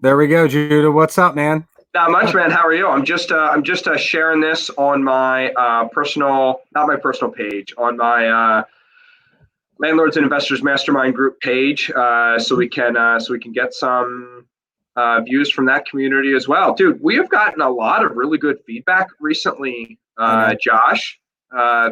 There we go, Judah. What's up, man? Not much, man. How are you? I'm just sharing this on my personal, not my personal page, on my Landlords and Investors Mastermind group page, so we can get some views from that community as well, dude. We have gotten a lot of really good feedback recently, I know. Josh.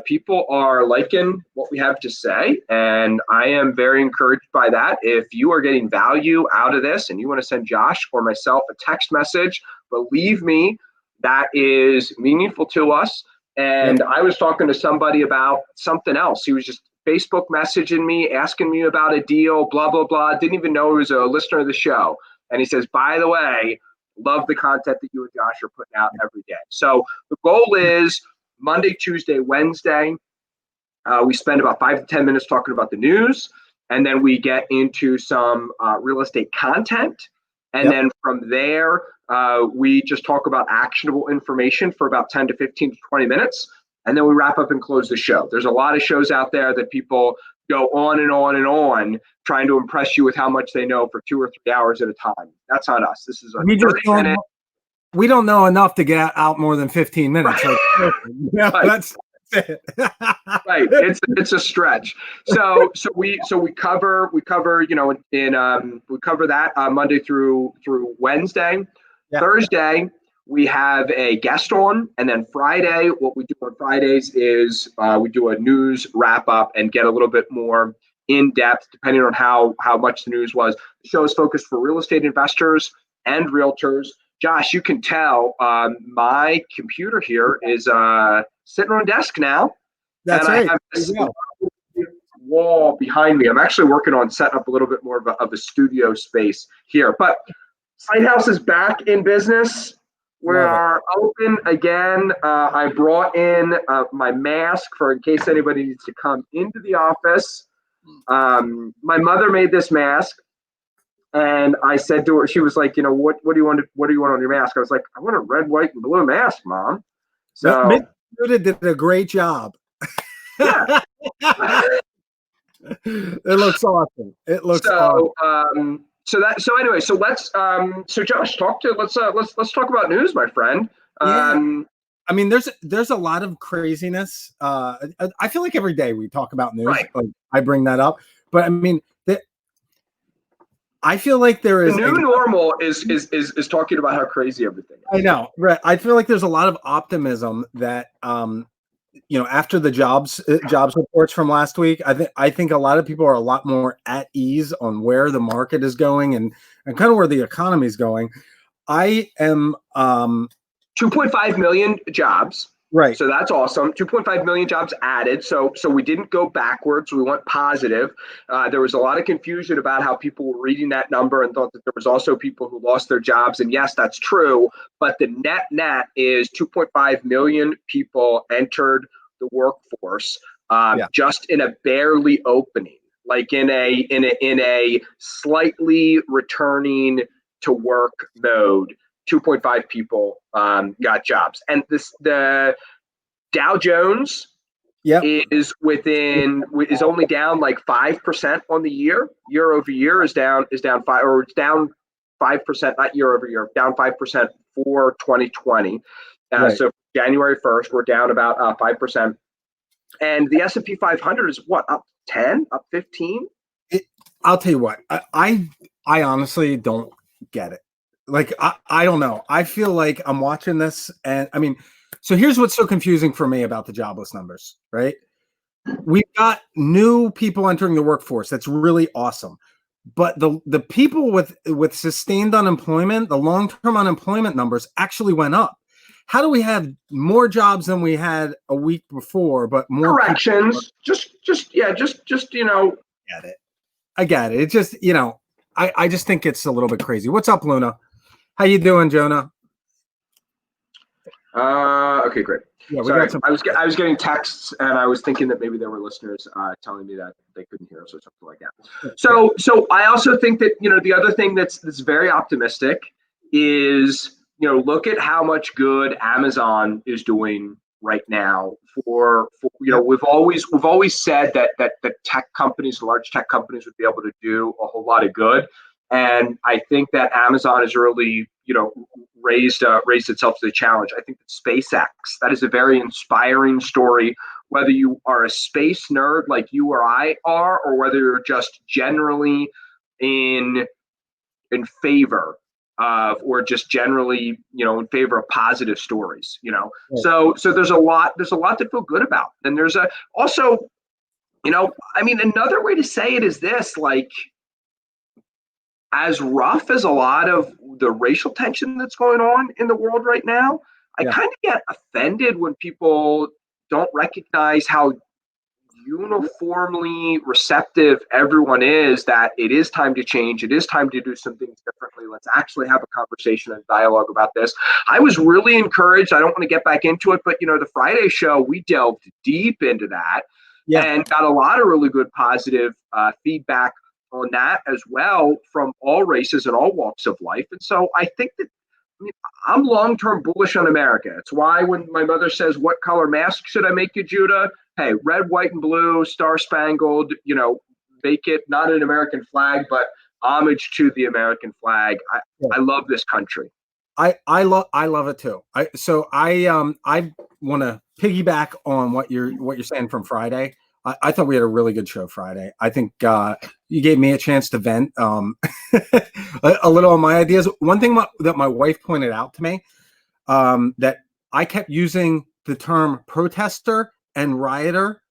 People are liking what we have to say, and I am very encouraged by that. If you are getting value out of this and you want to send Josh or myself a text message, believe me, that is meaningful to us. And Yep. I was talking to somebody about something else. He was just Facebook messaging me, asking me about a deal, blah, blah, blah. Didn't even know he was a listener of the show. And he says, by the way, love the content that you and Josh are putting out every day. So the goal is Monday, Tuesday, Wednesday. We spend about 5 to 10 minutes talking about the news, and then we get into some real estate content. And Yep. then from there, we just talk about actionable information for about 10 to 15 to 20 minutes. And then we wrap up and close the show. There's a lot of shows out there that people go on and on and on trying to impress you with how much they know for 2 or 3 hours at a time. That's on us. This is a We just 30-minute. we don't know enough to get out more than 15 minutes. Like, yeah, Right. that's it. Right, it's a stretch. So we cover we cover that Monday through Wednesday. Yeah. Thursday we have a guest on, and then Friday, what we do on Fridays is we do a news wrap up and get a little bit more in depth depending on how much the news was. The show is focused for real estate investors and realtors. Josh, you can tell my computer here is sitting on a desk now. That's and right. I have this There you go. wall behind me. I'm actually working on setting up a little bit more of a studio space here. But Sighthouse is back in business. We Love it. are open again. I brought in my mask for in case anybody needs to come into the office. My mother made this mask. And I said to her, she was like, what do you want on your mask? I was like, I want a red, white, and blue mask, Mom. So Miss Judah did a great job. yeah. It looks awesome. It looks awesome. So anyway, so let's so Josh, let's talk about news, my friend. Yeah. I mean, there's a lot of craziness. I feel like every day we talk about news. Right. Like, I bring that up, but I mean, I feel like there is The new normal is talking about how crazy everything is. I know, right? I feel like there's a lot of optimism that after the jobs reports from last week, I think a lot of people are a lot more at ease on where the market is going and kind of where the economy is going. I am 2.5 million jobs. Right. So that's awesome. 2.5 million jobs added. So we didn't go backwards. We went positive. There was a lot of confusion about how people were reading that number and thought that there was also people who lost their jobs. And yes, that's true. But the net is 2.5 million people entered the workforce just in a barely opening, like in a slightly returning to work mode. 2.5 people got jobs, and the Dow Jones is only down like 5% on the year. Year over year is down 5%, not year over year, down 5% for 2020. Right. So January 1st, we're down about 5%, and the S&P 500 is what, up 10, up 15. I'll tell you what, I honestly don't get it. Like, I don't know. I feel like I'm watching this, and I mean, so here's what's so confusing for me about the jobless numbers, right? We've got new people entering the workforce. That's really awesome. But the people with sustained unemployment, the long-term unemployment numbers actually went up. How do we have more jobs than we had a week before, but more corrections? Just get it. I get it. It just, I just think it's a little bit crazy. What's up, Luna? How you doing, Jonah? Okay, great. Yeah, Sorry, I was getting texts, and I was thinking that maybe there were listeners telling me that they couldn't hear us or something like that. So I also think that the other thing that's very optimistic is look at how much good Amazon is doing right now. We've always said that tech companies, large tech companies, would be able to do a whole lot of good. And I think that Amazon has really, raised itself to the challenge. I think that SpaceX, that is a very inspiring story, whether you are a space nerd like you or I are, or whether you're just generally in favor of, or just generally, in favor of positive stories. Right. So there's a lot to feel good about. And there's also, I mean, another way to say it is this, like, as rough as a lot of the racial tension that's going on in the world right now, I Yeah. kind of get offended when people don't recognize how uniformly receptive everyone is, that it is time to change. It is time to do some things differently. Let's actually have a conversation and dialogue about this. I was really encouraged. I don't want to get back into it, but the Friday show, we delved deep into that Yeah. and got a lot of really good positive feedback on that as well, from all races and all walks of life. And so I think that, I'm long-term bullish on America. It's why when my mother says, "What color mask should I make you, Judah?" Hey, red, white, and blue, star spangled. Make it not an American flag, but homage to the American flag. Yeah. I love this country. I love it too. I want to piggyback on what you're saying from Friday. I thought we had a really good show Friday. I think you gave me a chance to vent a little on my ideas. One thing that my wife pointed out to me, that I kept using the term protester and rioter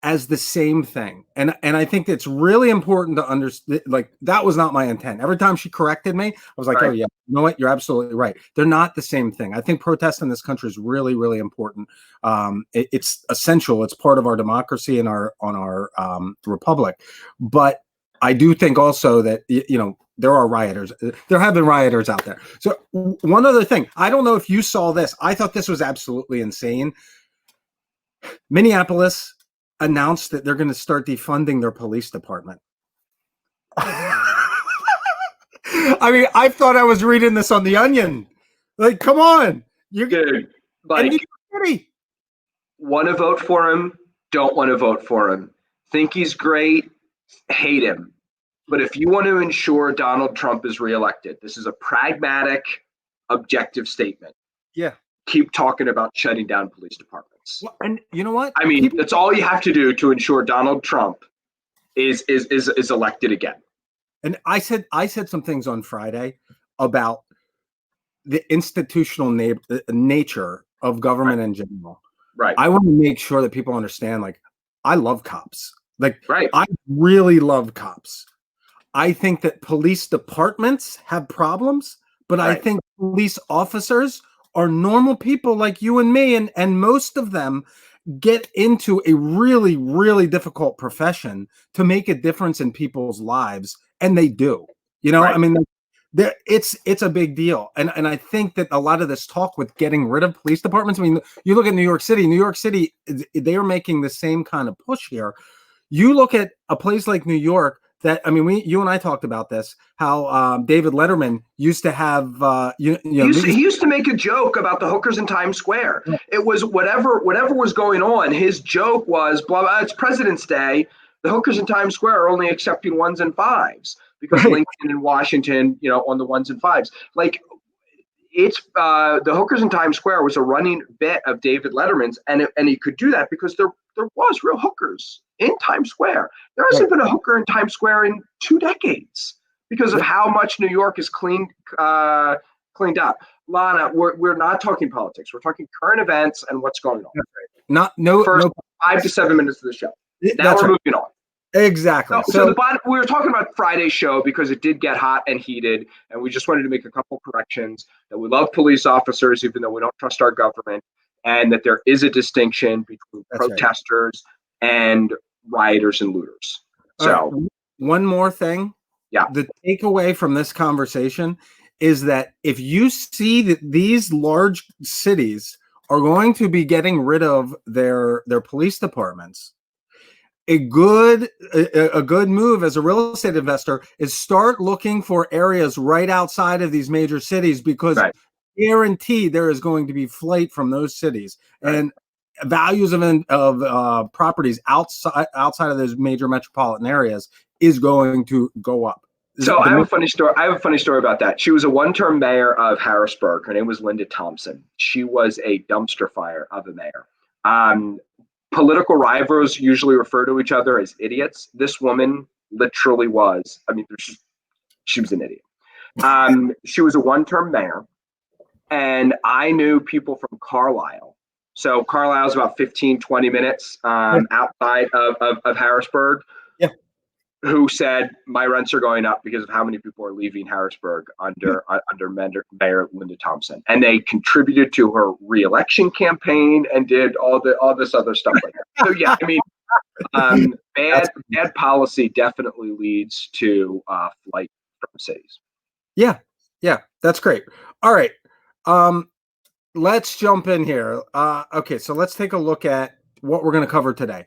as the same thing, and I think it's really important to understand. Like, that was not my intent. Every time she corrected me, I was like, Right. "Oh yeah, you know what? You're absolutely right. They're not the same thing." I think protest in this country is really, really important. It's essential. It's part of our democracy and our republic. But I do think also that there are rioters. There have been rioters out there. So one other thing, I don't know if you saw this. I thought this was absolutely insane. Minneapolis announced that they're going to start defunding their police department. I mean, I thought I was reading this on The Onion. Like, come on. Dude, like, want to vote for him, don't want to vote for him. Think he's great, hate him. But if you want to ensure Donald Trump is reelected, this is a pragmatic, objective statement. Yeah. Keep talking about shutting down police departments. Well, and you know what? I mean, that's all you have to do to ensure Donald Trump is elected again. And I said some things on Friday about the institutional nature of government in general. Right. I want to make sure that people understand, like, I love cops. Like, right. I really love cops. I think that police departments have problems, but right. I think police officers are normal people like you and me, and most of them get into a really, really difficult profession to make a difference in people's lives, and they do. Right. I mean, it's a big deal, and I think that a lot of this talk with getting rid of police departments. I mean, you look at New York City. New York City, they are making the same kind of push here. You look at a place like New York. That, I mean, you and I talked about this, how David Letterman used to have, he used to make a joke about the hookers in Times Square. Yeah. It was whatever was going on. His joke was, blah, blah, it's President's Day. The hookers in Times Square are only accepting 1s and 5s because right. Lincoln and Washington, on the 1s and 5s. Like, it's the hookers in Times Square was a running bit of David Letterman's, and he could do that because there was real hookers in Times Square. There hasn't been a hooker in Times Square in 2 decades because of how much New York is cleaned up. Lana, we're not talking politics. We're talking current events and what's going on. First 5 to 7 minutes of the show. Now we're moving on. Exactly. So we were talking about Friday's show because it did get hot and heated, and we just wanted to make a couple corrections that we love police officers, even though we don't trust our government, and that there is a distinction between protesters and rioters and looters. So one more thing. Yeah. The takeaway from this conversation is that if you see that these large cities are going to be getting rid of their police departments, a good move as a real estate investor is start looking for areas right outside of these major cities, because guaranteed there is going to be flight from those cities, and values of properties outside of those major metropolitan areas is going to go up. So I have a funny story. I have a funny story about that. She was a one-term mayor of Harrisburg. Her name was Linda Thompson. She was a dumpster fire of a mayor. Um, Political rivals usually refer to each other as idiots. This woman literally was. I mean, she was an idiot. She was a one-term mayor, and I knew people from Carlisle. So Carlisle's about 15, 20 minutes outside of Harrisburg, Yeah. who said my rents are going up because of how many people are leaving Harrisburg under Mayor Linda Thompson, and they contributed to her reelection campaign and did all this other stuff like that. So yeah, I mean, bad policy definitely leads to flight from cities. Yeah, yeah, that's great. All right, let's jump in here. Okay, so let's take a look at what we're going to cover today.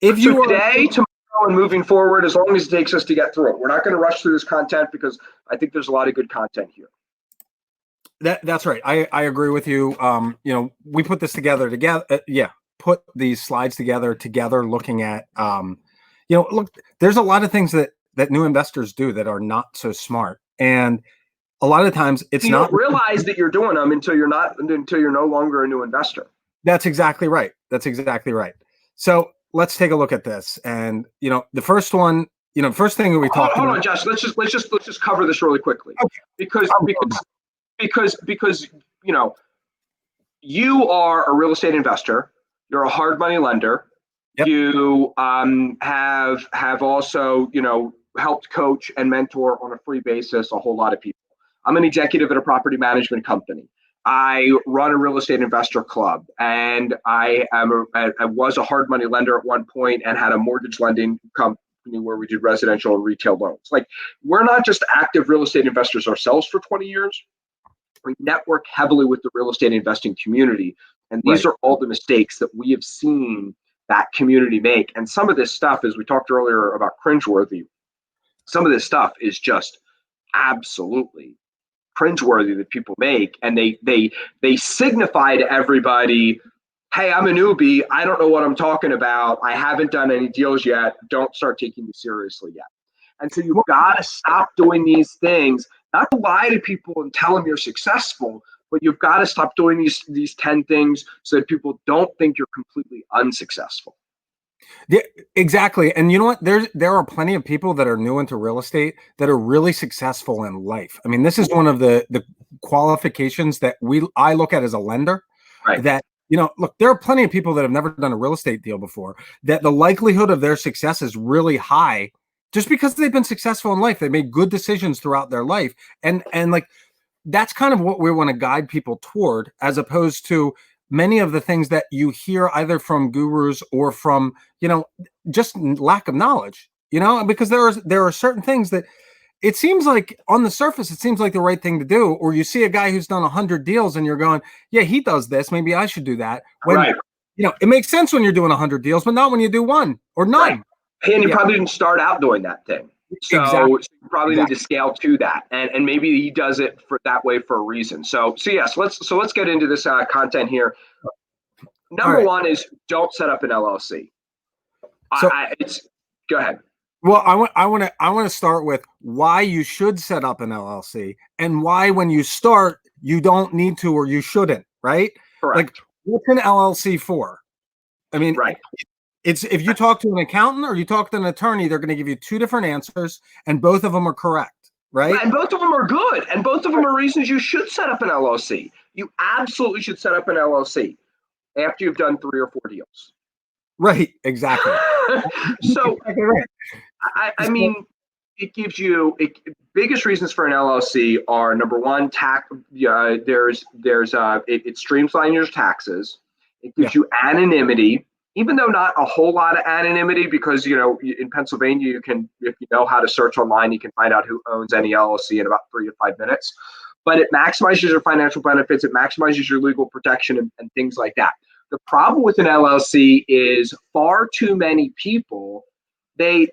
If you today, tomorrow, and moving forward, as long as it takes us to get through it, we're not going to rush through this content because I think there's a lot of good content here. That's right. I agree with you. You know, we put this together. Put these slides together, looking at, you know, look, there's a lot of things that new investors do that are not so smart, and a lot of times you don't realize that you're doing them until you're no longer a new investor. That's exactly right. So let's take a look at this, and you know, the first one, you know, first thing that we talked about. Hold on, Josh. Let's just cover this really quickly, okay. Because you know, you are a real estate investor. You're a hard money lender. Yep. You have also, you know, helped coach and mentor on a free basis a whole lot of people. I'm an executive at a property management company. I run a real estate investor club, and I was a hard money lender at one point and had a mortgage lending company where we did residential and retail loans. Like, we're not just active real estate investors ourselves for 20 years. We network heavily with the real estate investing community. And these are all the mistakes that we have seen that community make. And some of this stuff, as we talked earlier about cringeworthy, some of this stuff is just absolutely cringeworthy that people make. And they signify to everybody, hey, I'm a newbie. I don't know what I'm talking about. I haven't done any deals yet. Don't start taking me seriously yet. And so you've got to stop doing these things, not to lie to people and tell them you're successful, but you've got to stop doing these 10 things so that people don't think you're completely unsuccessful. Yeah, exactly. And you know what? There are plenty of people that are new into real estate that are really successful in life. I mean, this is one of the qualifications that I look at as a lender. Right. That, you know, look, there are plenty of people that have never done a real estate deal before, that the likelihood of their success is really high just because they've been successful in life. They made good decisions throughout their life. And like, that's kind of what we want to guide people toward, as opposed to many of the things that you hear either from gurus or from, you know, just lack of knowledge, you know, because there are certain things that it seems like on the surface, it seems like the right thing to do. Or you see a guy who's done 100 deals and you're going, yeah, he does this. Maybe I should do that. When, you know, it makes sense when you're doing 100 deals, but not when you do one or none. Right. And you probably didn't start out doing that thing. So you probably need to scale to that, and maybe he does it for that way for a reason. So yes, let's get into this content here. Number one is don't set up an LLC. So go ahead. Well, I want to start with why you should set up an LLC and why when you start you don't need to or you shouldn't. Right? Correct. Like, what's an LLC for? I mean, it's if you talk to an accountant or you talk to an attorney, they're going to give you two different answers, and both of them are correct, right? And both of them are good, and both of them are reasons you should set up an LLC. You absolutely should set up an LLC after you've done 3 or 4 deals. Right, exactly. So, I mean, it gives you biggest reasons for an LLC are, number one, it streamlines your taxes. It gives you anonymity. Even though not a whole lot of anonymity, because, you know, in Pennsylvania, you can, if you know how to search online, you can find out who owns any LLC in about 3 to 5 minutes. But it maximizes your financial benefits, it maximizes your legal protection and things like that. The problem with an LLC is far too many people, they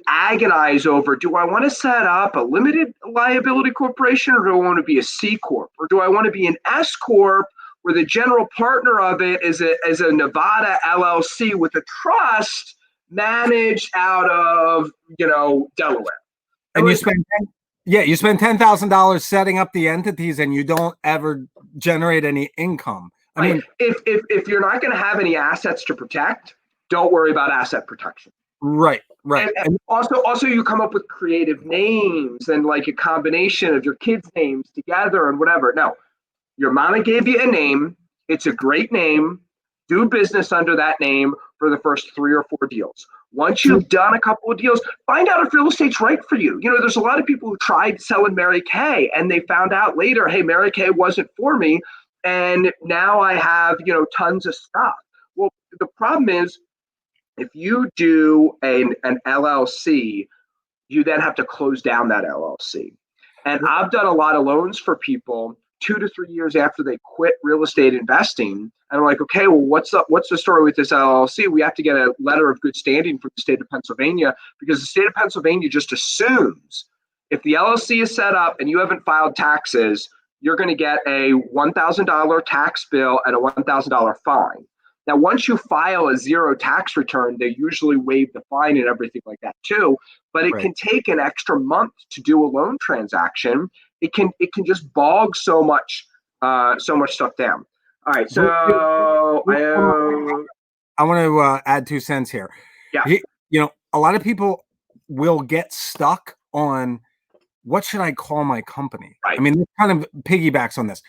agonize over, do I want to set up a limited liability corporation, or do I want to be a C Corp, or do I want to be an S Corp, where the general partner of it is a Nevada LLC with a trust managed out of, you know, Delaware. And you spend you spend $10,000 setting up the entities, and you don't ever generate any income. I mean, if you're not going to have any assets to protect, don't worry about asset protection. Right. And also you come up with creative names and like a combination of your kids' names together and whatever. No, your mama gave you a name. It's a great name. Do business under that name for the first 3 or 4 deals. Once you've done a couple of deals, find out if real estate's right for you. There's a lot of people who tried selling Mary Kay and they found out later, hey, Mary Kay wasn't for me. And now I have, tons of stuff. Well, the problem is if you do an LLC, you then have to close down that LLC. And I've done a lot of loans for people 2 to 3 years after they quit real estate investing. And I'm like, okay, well, what's the story with this LLC? We have to get a letter of good standing from the state of Pennsylvania, because the state of Pennsylvania just assumes if the LLC is set up and you haven't filed taxes, you're going to get a $1,000 tax bill and a $1,000 fine. Now, once you file a 0 tax return, they usually waive the fine and everything like that too. But it can take an extra month to do a loan transaction. It can just bog so much stuff down. All right, so I want to add 2 cents here. Yeah, a lot of people will get stuck on what should I call my company. Right. I mean, this kind of piggybacks on this,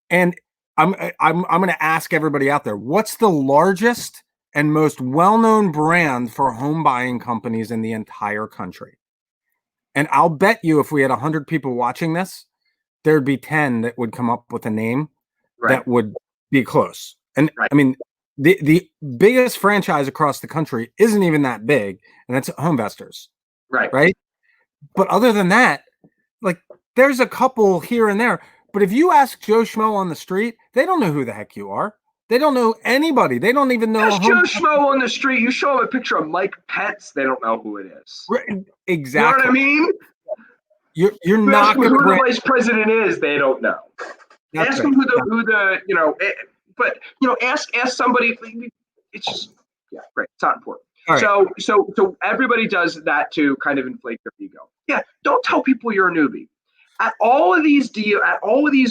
and I'm going to ask everybody out there, what's the largest and most well-known brand for home buying companies in the entire country? And I'll bet you if we had 100 people watching this, there'd be 10 that would come up with a name that would be close. And I mean, the biggest franchise across the country isn't even that big, and that's HomeVestors. Right. But other than that, like, there's a couple here and there. But if you ask Joe Schmo on the street, they don't know who the heck you are. They don't know anybody. They don't even know. Ask Joe Schmo on the street. You show them a picture of Mike Pence, they don't know who it is. Right, exactly. You know what I mean? You're not going to. Who the vice president is, they don't know. Ask them ask somebody. It's just great. It's not important. Right. So everybody does that to kind of inflate their ego. Yeah, don't tell people you're a newbie. At all of these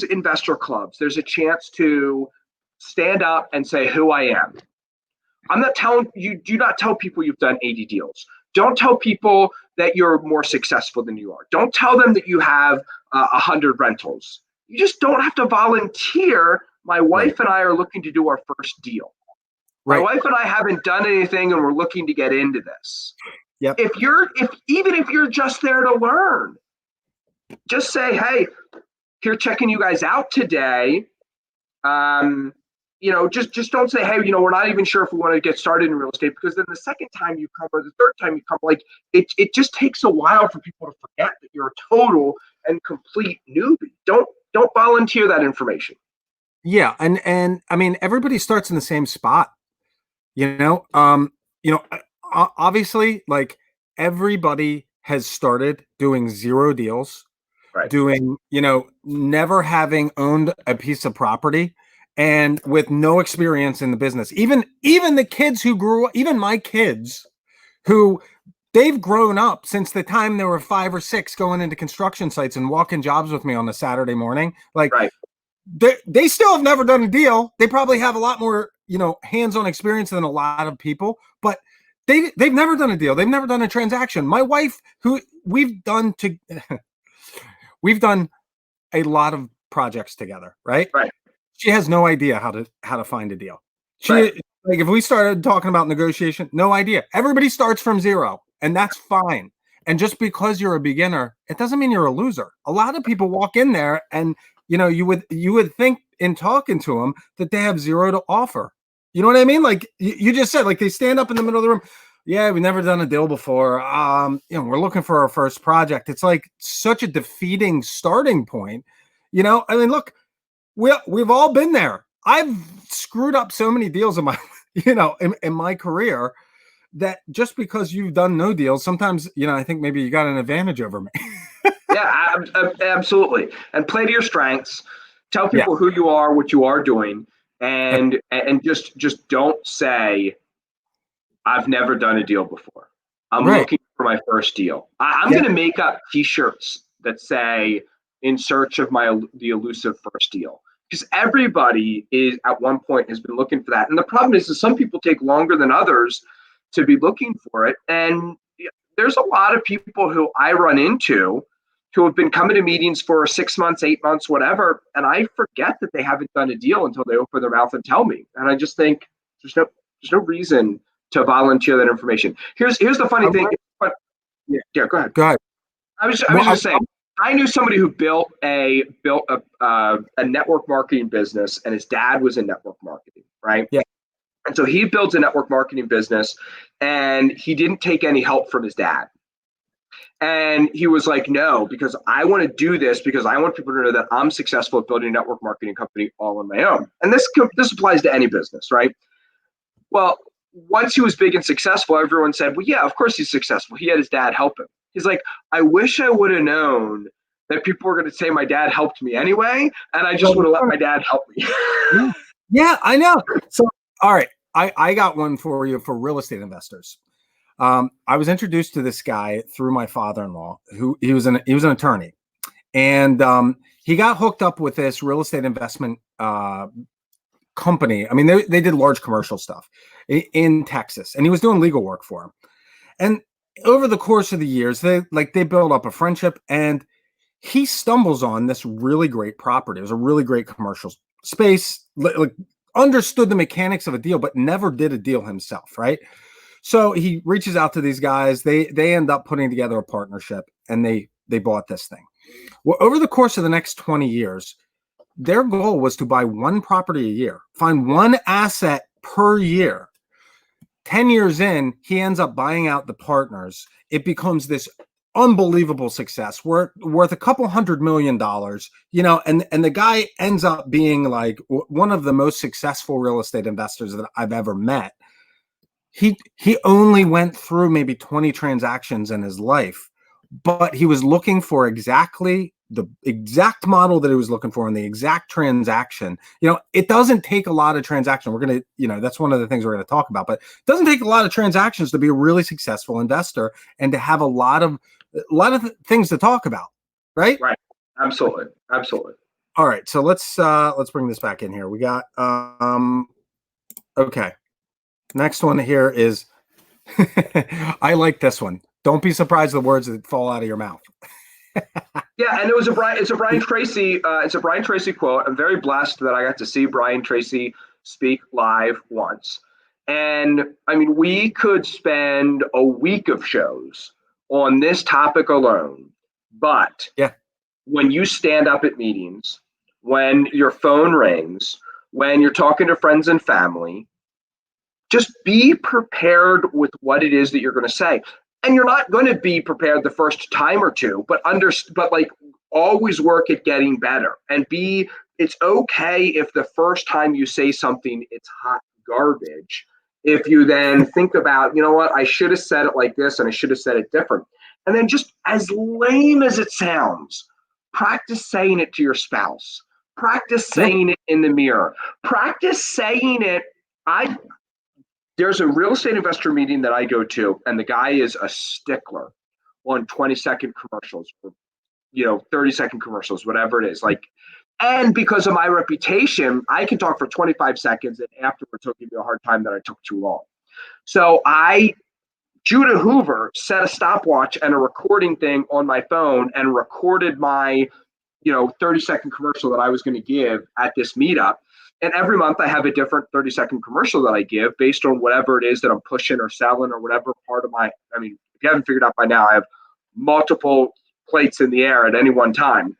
investor clubs, there's a chance to stand up and say who I am. I'm not telling you. Do not tell people you've done 80 deals. Don't tell people that you're more successful than you are. Don't tell them that you have 100 rentals. You just don't have to volunteer. My wife and I are looking to do our first deal. My wife and I haven't done anything, and we're looking to get into this. Yep. Even if you're just there to learn, just say, hey, here checking you guys out today. Just don't say, hey, we're not even sure if we want to get started in real estate, because then the second time you come or the third time you come, like it just takes a while for people to forget that you're a total and complete newbie. Don't volunteer that information. Yeah, and I mean, everybody starts in the same spot. Obviously, like, everybody has started doing 0 deals, doing, never having owned a piece of property, and with no experience in the business. Even the kids who grew up, even my kids, who they've grown up since the time they were 5 or 6, going into construction sites and walking jobs with me on a Saturday morning. Like, they still have never done a deal. They probably have a lot more, hands-on experience than a lot of people, but they've never done a deal. They've never done a transaction. My wife, who we've done a lot of projects together, right? She has no idea how to find a deal. Like, if we started talking about negotiation, no idea. Everybody starts from 0, and that's fine. And just because you're a beginner, it doesn't mean you're a loser. A lot of people walk in there and, you would think in talking to them that they have 0 to offer. You know what I mean? Like you just said, like, they stand up in the middle of the room. Yeah, we've never done a deal before. We're looking for our first project. It's like such a defeating starting point. I mean, look, we've all been there. I've screwed up so many deals in my, in my career, that just because you've done no deals, sometimes, I think maybe you got an advantage over me. Yeah, absolutely. And play to your strengths. Tell people who you are, what you are doing, and just don't say, I've never done a deal before. I'm Right. looking for my first deal. I'm Yeah. going to make up T-shirts that say "In search of the elusive first deal," because everybody is at one point has been looking for that. And the problem is some people take longer than others to be looking for it. And there's a lot of people who I run into who have been coming to meetings for 6 months, 8 months, whatever, and I forget that they haven't done a deal until they open their mouth and tell me. And I just think there's no reason to volunteer that information. Here's the funny I thing. want- But yeah, go ahead. Go ahead. I Well, was just saying. I knew somebody who built a network marketing business, and his dad was in network marketing, right? yeah. And so he built a network marketing business, and he didn't take any help from his dad. And he was like, no, because I want to do this because I want people to know that I'm successful at building a network marketing company all on my own. And this applies to any business, right? Well, once he was big and successful, everyone said, well, yeah, of course he's successful. He had his dad help him. He's like, I wish I would have known that people were going to say my dad helped me anyway, and I just would have let my dad help me. Yeah. Yeah, I know. So, all right, I got one for you for real estate investors. I was introduced to this guy through my father-in-law, who he was an attorney, and he got hooked up with this real estate investment company. I mean, they did large commercial stuff in Texas, and he was doing legal work for him. And over the course of the years, they built up a friendship, and he stumbles on this really great property. It was a really great commercial space, like understood the mechanics of a deal, but never did a deal himself, right? So he reaches out to these guys. They end up putting together a partnership, and they bought this thing. Well, over the course of the next 20 years, their goal was to buy one property a year, find one asset per year. 10 years in, he ends up buying out the partners. It becomes this unbelievable success, worth a couple $100 million, and the guy ends up being like one of the most successful real estate investors that I've ever met. He only went through maybe 20 transactions in his life, but he was looking for exactly the exact model that he was looking for in the exact transaction. It doesn't take a lot of transaction. We're going to, that's one of the things we're going to talk about, but it doesn't take a lot of transactions to be a really successful investor and to have a lot of things to talk about. Right. Right. Absolutely. Absolutely. All right. So let's bring this back in here. We got, okay. Next one here is, I like this one. Don't be surprised the words that fall out of your mouth. Yeah, and it's a Brian Tracy quote. I'm very blessed that I got to see Brian Tracy speak live once. And I mean, we could spend a week of shows on this topic alone. But yeah, when you stand up at meetings, when your phone rings, when you're talking to friends and family, just be prepared with what it is that you're going to say. And you're not going to be prepared the first time or two, but like always work at getting better and it's okay if the first time you say something, it's hot garbage. If you then think about, you know what, I should have said it like this and I should have said it different. And then just as lame as it sounds, practice saying it to your spouse. Practice saying it in the mirror. Practice saying it. There's a real estate investor meeting that I go to, and the guy is a stickler on 20-second commercials, or 30-second commercials, whatever it is. And because of my reputation, I can talk for 25 seconds, and afterwards he'll give me a hard time that I took too long. So Judah Hoover set a stopwatch and a recording thing on my phone and recorded my 30-second commercial that I was going to give at this meetup. And every month I have a different 30-second commercial that I give based on whatever it is that I'm pushing or selling or whatever part of if you haven't figured out by now, I have multiple plates in the air at any one time.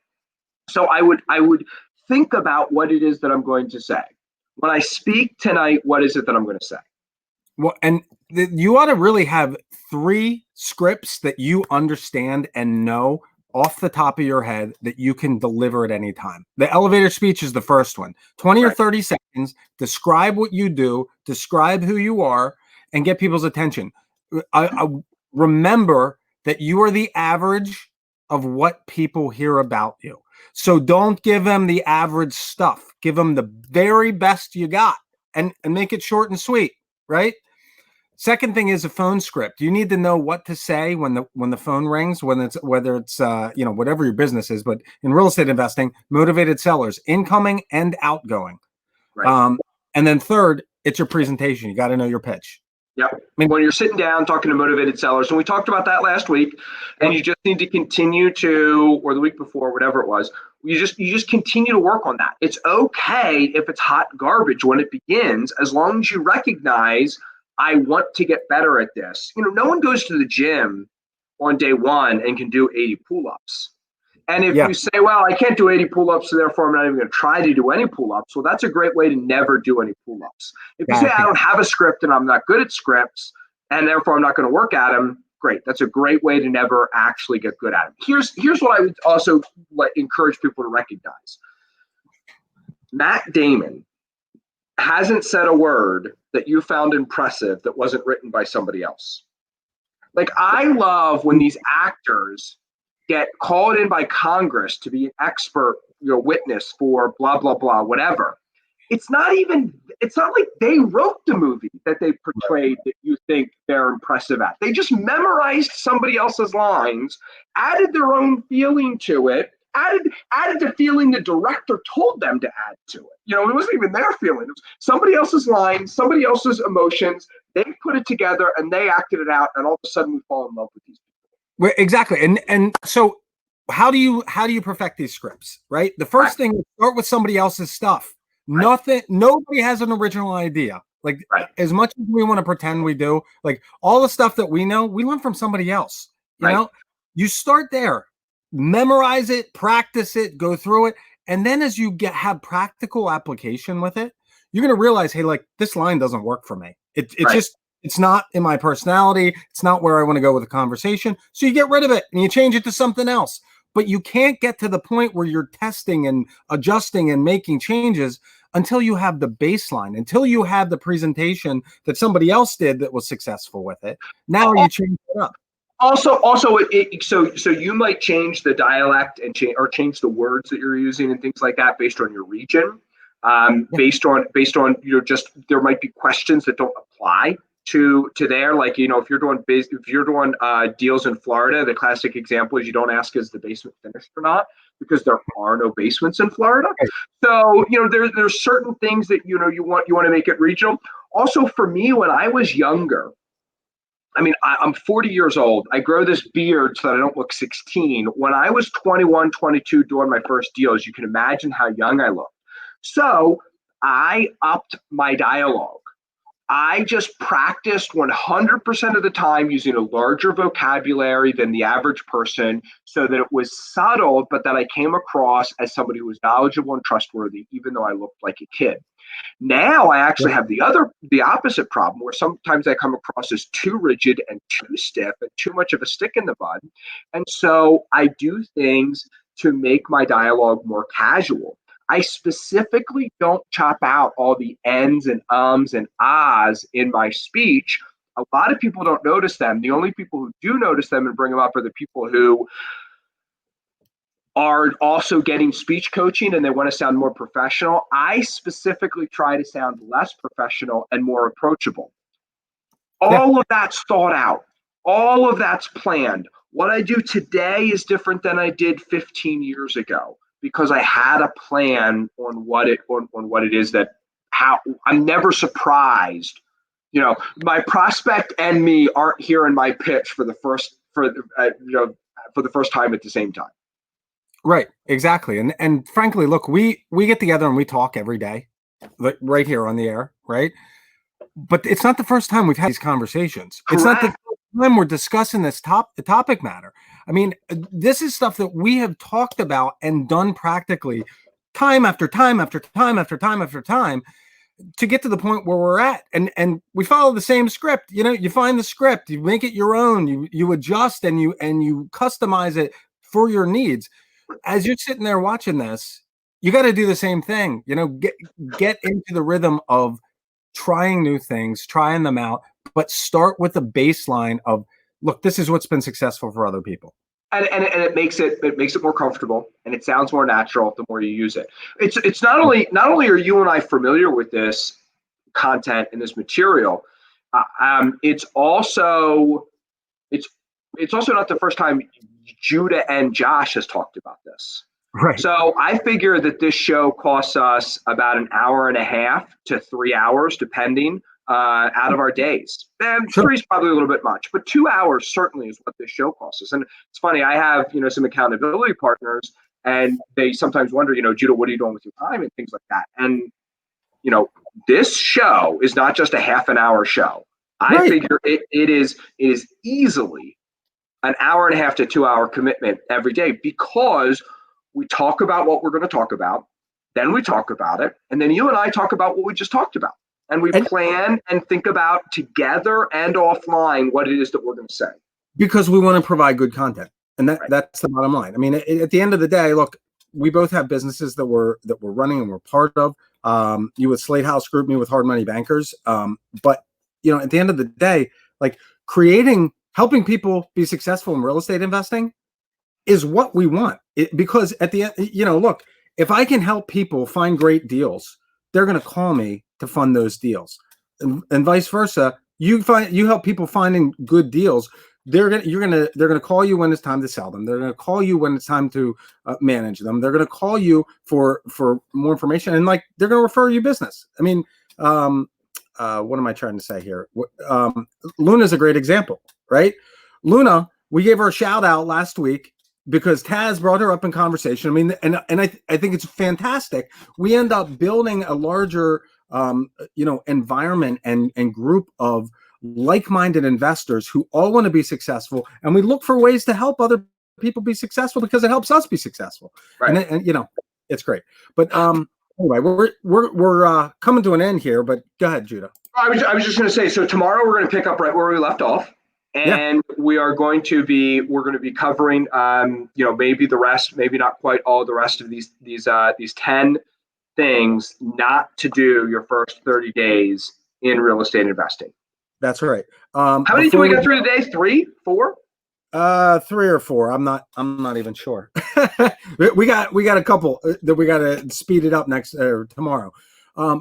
So I would think about what it is that I'm going to say. When I speak tonight, what is it that I'm going to say? Well, and you ought to really have 3 scripts that you understand and know off the top of your head that you can deliver at any time. The elevator speech is the first one. 20 or 30 seconds, describe what you do, describe who you are, and get people's attention. I remember that you are the average of what people hear about you. So don't give them the average stuff. Give them the very best you got and make it short and sweet, right? Second thing is a phone script. You need to know what to say when the phone rings, whether it's whatever your business is, but in real estate investing, motivated sellers, incoming and outgoing. Right. And then third, it's your presentation. You got to know your pitch. Yep. I mean, when you're sitting down talking to motivated sellers, and we talked about that last week, and you just need to continue to, or the week before, whatever it was, you just continue to work on that. It's okay if it's hot garbage when it begins, as long as you recognize, I want to get better at this. No one goes to the gym on day one and can do 80 pull-ups. And if you say, well, I can't do 80 pull-ups, so therefore I'm not even going to try to do any pull-ups, well, that's a great way to never do any pull-ups. If you say, I don't have a script and I'm not good at scripts, and therefore I'm not going to work at them, great. That's a great way to never actually get good at them. Here's what I would also encourage people to recognize. Matt Damon hasn't said a word that you found impressive that wasn't written by somebody else. Like, I love when these actors get called in by Congress to be an expert, witness for blah, blah, blah, whatever. It's not like they wrote the movie that they portrayed that you think they're impressive at. They just memorized somebody else's lines, added their own feeling to it, added the feeling the director told them to add to it. It wasn't even their feeling. It was somebody else's lines, somebody else's emotions. They put it together and they acted it out, and all of a sudden we fall in love with these people. Well, exactly. And so how do you perfect these scripts, right? The first thing is start with somebody else's stuff. Nobody has an original idea. Like, as much as we want to pretend we do, like, all the stuff that we know, we learn from somebody else. You know, you start there, memorize it, practice it, go through it. And then as you have practical application with it, you're going to realize, hey, like, this line doesn't work for me. It's not in my personality. It's not where I want to go with a conversation. So you get rid of it and you change it to something else. But you can't get to the point where you're testing and adjusting and making changes until you have the baseline, until you have the presentation that somebody else did that was successful with it. Now you change it up. Also, so you might change the dialect and change the words that you're using and things like that based on your region. Based on just there might be questions that don't apply to there, like, if you're doing deals in Florida, the classic example is you don't ask, is the basement finished or not, because there are no basements in Florida. So there's certain things that you want to make it regional. Also, for me, when I was younger, I mean, I'm 40 years old. I grow this beard so that I don't look 16. When I was 21, 22 doing my first deals, you can imagine how young I looked. So I upped my dialogue. I just practiced 100% of the time using a larger vocabulary than the average person, so that it was subtle, but that I came across as somebody who was knowledgeable and trustworthy, even though I looked like a kid. Now I actually have the opposite problem, where sometimes I come across as too rigid and too stiff and too much of a stick in the mud. And so I do things to make my dialogue more casual. I specifically don't chop out all the ends and ums and ahs in my speech. A lot of people don't notice them. The only people who do notice them and bring them up are the people who are also getting speech coaching and they want to sound more professional. I specifically try to sound less professional and more approachable. All of that's thought out. All of that's planned. What I do today is different than I did 15 years ago, because I had a plan on what it is that how I'm never surprised. My prospect and me aren't hearing my pitch for the first time at the same time. Right, exactly. And frankly, look, we get together and we talk every day, like right here on the air, right? But it's not the first time we've had these conversations. Correct. It's not the first time we're discussing the topic matter. I mean, this is stuff that we have talked about and done practically time after time after time after time after time to get to the point where we're at. And we follow the same script. You find the script, you make it your own, you adjust and you customize it for your needs. As you're sitting there watching this, you got to do the same thing. Get into the rhythm of trying new things, trying them out, but start with the baseline of, look, this is what's been successful for other people. And it makes it more comfortable, and it sounds more natural the more you use it. It's not only are you and I familiar with this content and this material, It's also it's it's also not the first time Judah and Josh has talked about this. Right. So I figure that this show costs us about an hour and a half to 3 hours, depending, out of our days. And Sure. three is probably a little bit much, but 2 hours certainly is what this show costs us. And it's funny, I have some accountability partners, and they sometimes wonder, Judah, what are you doing with your time and things like that. And this show is not just a half an hour show. I Right. figure it is easily an hour and a half to 2 hour commitment every day, because we talk about what we're going to talk about, then we talk about it, and then you and I talk about what we just talked about, and we And plan and think about together and offline what it is that we're going to say. because we want to provide good content, and Right. that's the bottom line. I mean, at the end of the day, look, we both have businesses that we're running and we're part of. You with Slate House Group, me with Hard Money Bankers. But at the end of the day, like helping people be successful in real estate investing is what we want. Because at the end, look, if I can help people find great deals, they're going to call me to fund those deals, and vice versa. You help people finding good deals. They're gonna call you when it's time to sell them. They're gonna call you when it's time to manage them. They're gonna call you for more information, and like they're gonna refer you business. I mean, what am I trying to say here? Luna's a great example, right? Luna, we gave her a shout out last week because Taz brought her up in conversation. I mean, and I think it's fantastic. We end up building a larger environment and group of like-minded investors who all want to be successful, and we look for ways to help other people be successful because it helps us be successful. Right. And it's great. But anyway, we're coming to an end here. But go ahead, Judah. I was just going to say, so tomorrow we're going to pick up right where we left off, and we're going to be covering maybe the rest, maybe not quite all the rest of these 10 things not to do your first 30 days in real estate investing. That's right. How many do we get through today? 3, 4? 3 or 4. I'm not even sure. we got a couple that we got to speed it up tomorrow.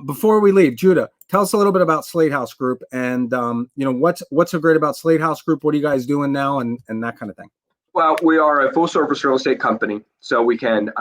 Before we leave, Judah, tell us a little bit about Slate House Group, and what's so great about Slate House Group? What are you guys doing now, and that kind of thing? Well, we are a full service real estate company, so we can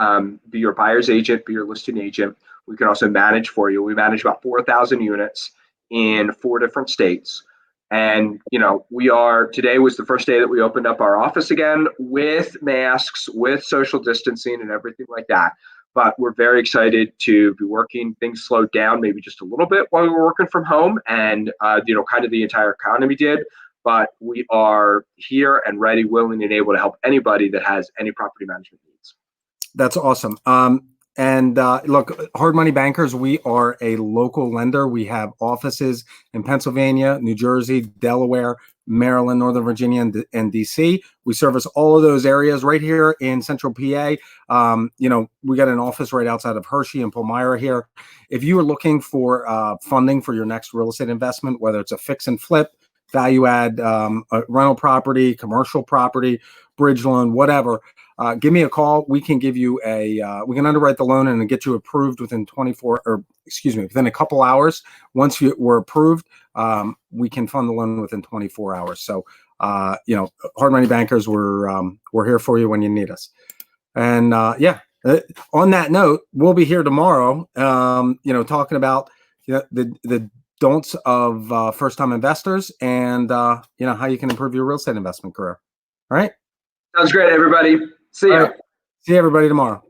be your buyer's agent, be your listing agent. We can also manage for you. We manage about 4,000 units in 4 different states. And, today was the first day that we opened up our office again with masks, with social distancing and everything like that. But we're very excited to be working. Things slowed down maybe just a little bit while we were working from home, and, kind of the entire economy did. But we are here and ready, willing, and able to help anybody that has any property management needs. That's awesome. And look, Hard Money Bankers, we are a local lender. We have offices in Pennsylvania, New Jersey, Delaware, Maryland, Northern Virginia, and DC. We service all of those areas right here in Central PA. We got an office right outside of Hershey and Palmyra here. If you are looking for funding for your next real estate investment, whether it's a fix and flip, value add, rental property, commercial property, bridge loan, whatever, give me a call. We can give you we can underwrite the loan and get you approved within within a couple hours. Once we're approved, we can fund the loan within 24 hours. So, Hard Money Bankers, we're here for you when you need us. And on that note, we'll be here tomorrow, talking about the don'ts of first-time investors and how you can improve your real estate investment career. All right. Sounds great, everybody. See ya. Right. See everybody tomorrow.